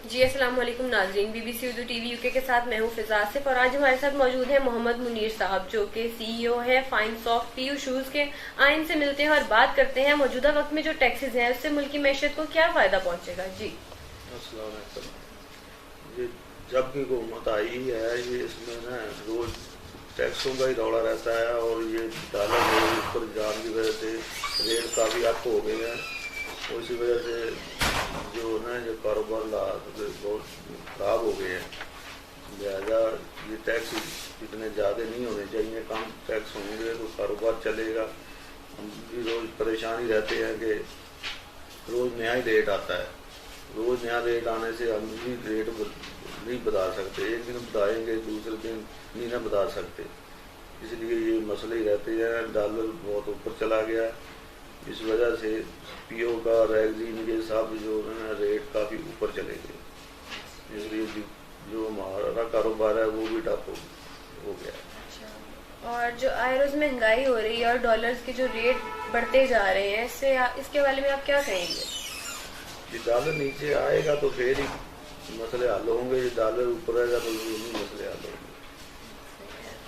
جی السلام علیکم ناظرین، B B C Urdu T V یو کے ساتھ میں ہوں فضا آصف، اور آج ہمارے ساتھ موجود ہیں محمد منیر صاحب جو کہ سی ای او ہے fine soft P U shoes کے۔ آئین سے ملتے ہیں اور بات کرتے ہیں موجودہ وقت میں جو ٹیکسز ہیں اس سے ملکی معیشت کو کیا فائدہ پہنچے گا۔ جی السلام علیکم۔ یہ جب کی حکومت آئی ہے یہ اس میں نا روز ٹیکسوں کا ہی دوڑا رہتا ہے، اور یہ ڈالر کے اوپر جان کی وجہ سے ریٹ کافی اپ ہو گئے ہیں، اسی وجہ سے جو نا یہ کاروبار بہت خراب ہو گئے ہیں۔ لہٰذا یہ ٹیکس اتنے زیادہ نہیں ہونے چاہیے، کم ٹیکس ہوں گے تو کاروبار چلے گا۔ ہم بھی روز پریشانی رہتے ہیں کہ روز نیا ہی ریٹ آتا ہے، روز نیا ریٹ آنے سے ہم بھی ریٹ نہیں بتا سکتے، ایک دن بتائیں گے دوسرے دن نہیں نہ بتا سکتے، اس لیے یہ مسئلے ہی رہتے ہیں۔ ڈالر بہت اوپر چلا گیا ہے، اس وجہ سے پی او کا ریگزین یہ سب جو ہے ریٹ کافی اوپر چلے گئے، اس لیے جو ہمارا کاروبار ہے وہ بھی ٹپ ہو گیا ہے۔ اور جو آئے روز مہنگائی ہو رہی ہے اور ڈالرز کے جو ریٹ بڑھتے جا رہے ہیں، اس کے بارے میں آپ کیا کہیں گے؟ یہ ڈالر نیچے آئے گا تو پھر ہی مسئلے حل ہوں گے، یہ ڈالر اوپر آئے گا تو نہیں مسئلے حل ہوں گے۔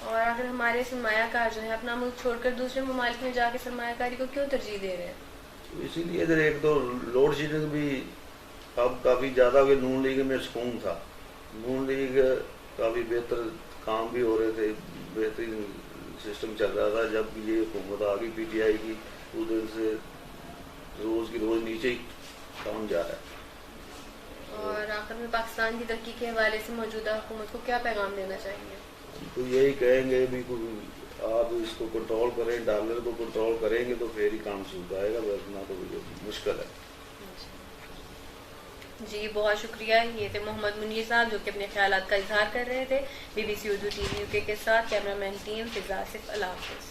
اور اگر ہمارے سرمایہ کار جو ہے اپنا ملک چھوڑ کر دوسرے ممالک میں جا کے سرمایہ کاری کو کیوں ترجیح دے رہے ہیں؟ اسی لیے ادھر ایک تو لوڈ شیڈنگ بھی اب کافی زیادہ ہوگی۔ نون لیگ میں سکون تھا، نون لیگ کافی بہتر کام بھی ہو رہے تھے، بہترین سسٹم چل رہا تھا۔ جب یہ حکومت آ گئی پی ٹی آئی کی، ادھر سے روز کی روز نیچے ہی کام جا رہا ہے۔ اور آخر میں پاکستان کی ترقی کے حوالے سے موجودہ حکومت کو کیا پیغام دینا چاہیں گے؟ تو یہی کہیں گے بھی آپ اس کو کنٹرول کریں، ڈالر کو کنٹرول کریں گے تو پھر ہی کام سود آئے گا، ورنہ تو مشکل ہے۔ جی بہت شکریہ، یہ تھے محمد منیر صاحب جو کہ اپنے خیالات کا اظہار کر رہے تھے۔ B B C Urdu T V یو کے ساتھ کیمرہ مین ٹیم فضا آصف، اللہ حافظ۔